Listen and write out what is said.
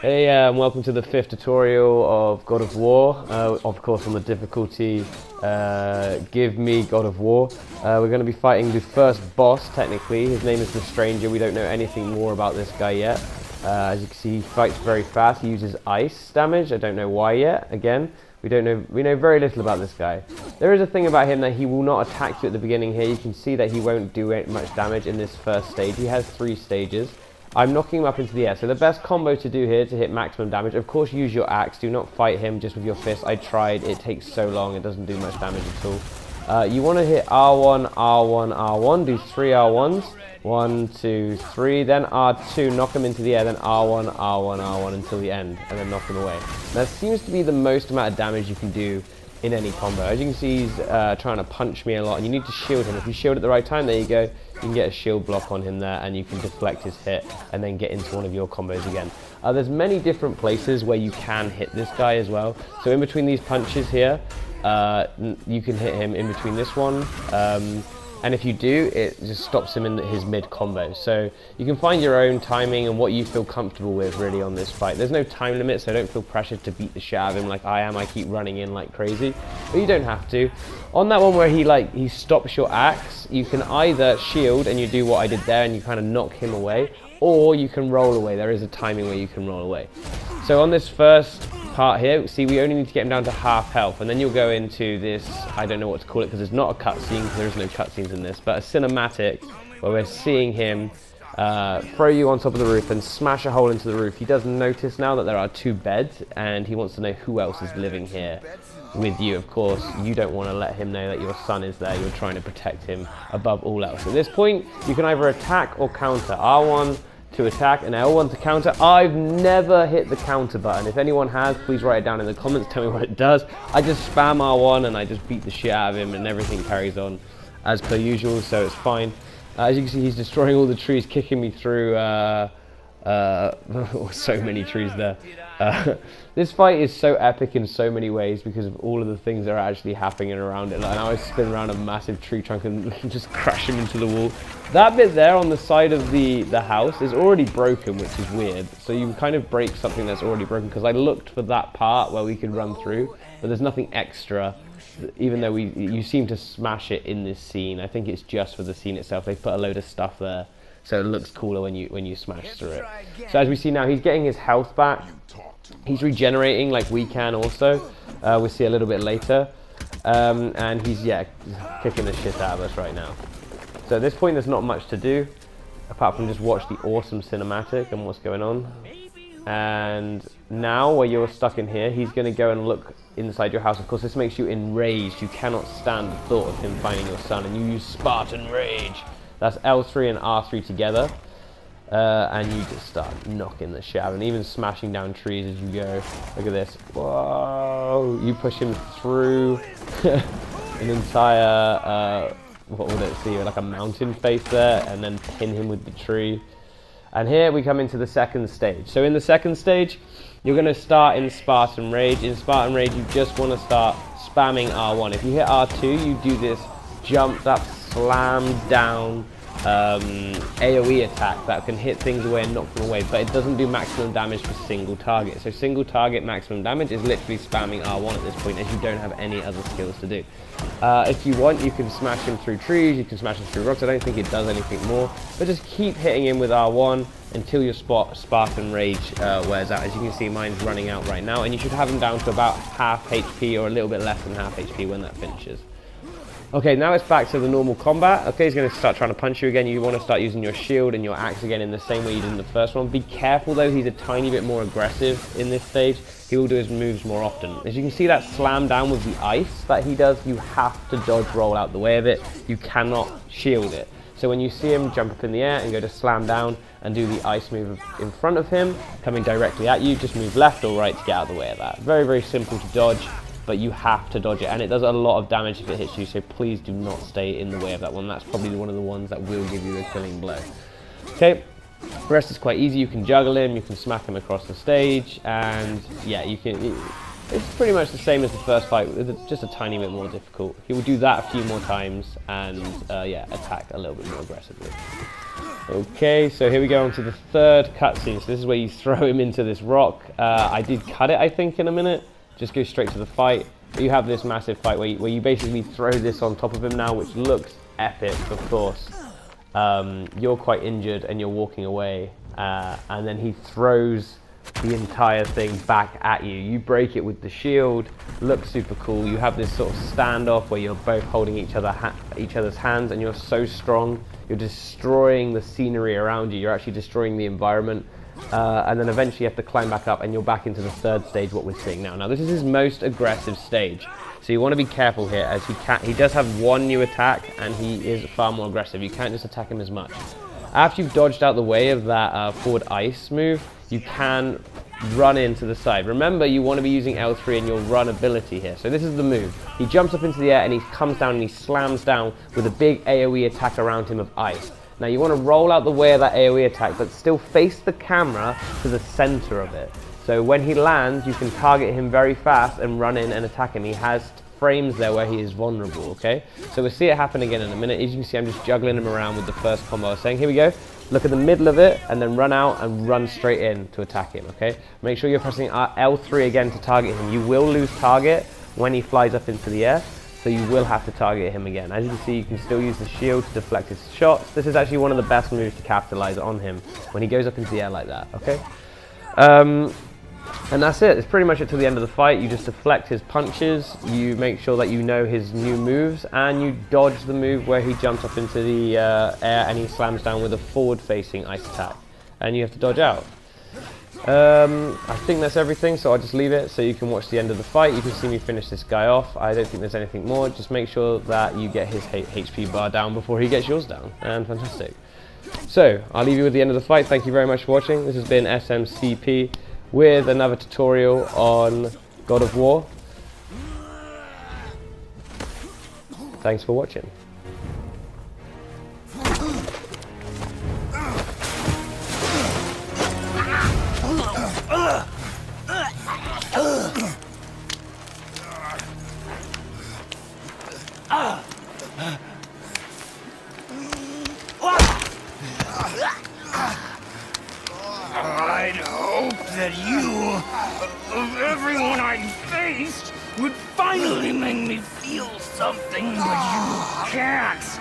Hey, and welcome to the 5th tutorial of God of War, of course on the difficulty Give Me God of War. We're going to be fighting the first boss, technically. His name is the Stranger. We don't know anything more about this guy yet. As you can see, he fights very fast. He uses ice damage. I don't know why yet. Again, we know very little about this guy. There is a thing about him that he will not attack you at the beginning here. You can see that he won't do much damage in this first stage. He has 3 stages. I'm knocking him up into the air. So the best combo to do here to hit maximum damage, of course use your axe. Do not fight him just with your fist. I tried. It takes so long. It doesn't do much damage at all. You want to hit R1, R1, R1. Do 3 R1s. 1, 2, 3. Then R2. Knock him into the air. Then R1, R1, R1 until the end. And then knock him away. That seems to be the most amount of damage you can do in any combo. As you can see, he's trying to punch me a lot, and you need to shield him. If you shield at the right time, there you go. You can get a shield block on him there, and you can deflect his hit, and then get into one of your combos again. There's many different places where you can hit this guy as well. So in between these punches here, you can hit him in between this one. And if you do, it just stops him in his mid combo. So you can find your own timing and what you feel comfortable with really on this fight. There's no time limit, so don't feel pressured to beat the shit out of him like I am. I keep running in like crazy, but you don't have to. On that one where he stops your axe, you can either shield and you do what I did there and you kind of knock him away, or you can roll away. There is a timing where you can roll away. So on this first part here, see, we only need to get him down to half health, and then you'll go into this, I don't know what to call it because it's not a cutscene, because there is no cutscenes in this, but a cinematic where we're seeing him throw you on top of the roof and smash a hole into the roof. He does notice now that there are 2 beds, and he wants to know who else is living here with you. Of course, you don't want to let him know that your son is there. You're trying to protect him above all else. At this point, you can either attack or counter. R1 to attack and L1 to counter. I've never hit the counter button. If anyone has, please write it down in the comments, tell me what it does. I just spam R1 and I just beat the shit out of him, and everything carries on as per usual, so it's fine. As you can see, he's destroying all the trees, kicking me through so many trees there. This fight is so epic in so many ways because of all of the things that are actually happening around it. Like, I always spin around a massive tree trunk and just crash him into the wall. That bit there on the side of the house is already broken, which is weird. So you kind of break something that's already broken, because I looked for that part where we could run through, but there's nothing extra. Even though you seem to smash it in this scene. I think it's just for the scene itself. They put a load of stuff there, so it looks cooler when you smash through it. So as we see now, he's getting his health back. He's regenerating like we can also. We'll see a little bit later. And he's, kicking the shit out of us right now. So at this point, there's not much to do, apart from just watch the awesome cinematic and what's going on. And now, where you're stuck in here, he's going to go and look inside your house. Of course, this makes you enraged. You cannot stand the thought of him finding your son, and you use Spartan Rage. That's L3 and R3 together. And you just start knocking the shit out, and even smashing down trees as you go. Look at this. Whoa! You push him through an entire, what would it see, like a mountain face there, and then pin him with the tree. And here we come into the second stage. So in the second stage, you're going to start in Spartan Rage. In Spartan Rage, you just want to start spamming R1. If you hit R2, you do this jumped up, slam down AoE attack that can hit things away and knock them away, but it doesn't do maximum damage for single target. So single target maximum damage is literally spamming R1 at this point, as you don't have any other skills to do. If you want, you can smash him through trees, you can smash him through rocks. I don't think it does anything more, but just keep hitting him with R1 until your Spartan Rage wears out. As you can see, mine's running out right now, and you should have him down to about half HP or a little bit less than half HP when that finishes. Okay, now it's back to the normal combat. Okay, he's going to start trying to punch you again. You want to start using your shield and your axe again in the same way you did in the first one. Be careful though, he's a tiny bit more aggressive in this stage. He will do his moves more often. As you can see, that slam down with the ice that he does, you have to dodge roll out the way of it. You cannot shield it. So when you see him jump up in the air and go to slam down and do the ice move in front of him, coming directly at you, just move left or right to get out of the way of that. Very, very simple to dodge, but you have to dodge it, and it does a lot of damage if it hits you, so please do not stay in the way of that one. That's probably one of the ones that will give you a killing blow. Okay, the rest is quite easy. You can juggle him, you can smack him across the stage, and yeah, you can It's pretty much the same as the first fight, just a tiny bit more difficult. He will do that a few more times and yeah, attack a little bit more aggressively. Okay, so here we go on to the third cutscene. So this is where you throw him into this rock. I did cut it, I think, in a minute. Just go straight to the fight. You have this massive fight where you basically throw this on top of him now, which looks epic, of course. You're quite injured and you're walking away, and then he throws the entire thing back at you. You break it with the shield. Looks super cool. You have this sort of standoff where you're both holding each other's hands, and you're so strong. You're destroying the scenery around you. You're actually destroying the environment. And then eventually you have to climb back up, and you're back into the third stage, what we're seeing now. Now this is his most aggressive stage, so you want to be careful here, as he does have one new attack, and he is far more aggressive. You can't just attack him as much. After you've dodged out the way of that forward ice move, you can run into the side. Remember, you want to be using L3 and your run ability here. So this is the move. He jumps up into the air and he comes down and he slams down with a big AoE attack around him of ice. Now you want to roll out the way of that AoE attack, but still face the camera to the center of it. So when he lands, you can target him very fast and run in and attack him. He has frames there where he is vulnerable, okay? So we'll see it happen again in a minute. As you can see, I'm just juggling him around with the first combo I was saying. Here we go. Look at the middle of it and then run out and run straight in to attack him, okay? Make sure you're pressing L3 again to target him. You will lose target when he flies up into the air, so you will have to target him again. As you can see, you can still use the shield to deflect his shots. This is actually one of the best moves to capitalize on him when he goes up into the air like that, okay? And that's it. It's pretty much it to the end of the fight. You just deflect his punches, you make sure that you know his new moves, and you dodge the move where he jumps up into the air and he slams down with a forward-facing ice attack. And you have to dodge out. I think that's everything, so I'll just leave it so you can watch the end of the fight. You can see me finish this guy off. I don't think there's anything more. Just make sure that you get his HP bar down before he gets yours down. And fantastic. So, I'll leave you with the end of the fight. Thank you very much for watching. This has been SMCP with another tutorial on God of War. Thanks for watching. I'd hope that you, of everyone I faced, would finally make me feel something, but you can't.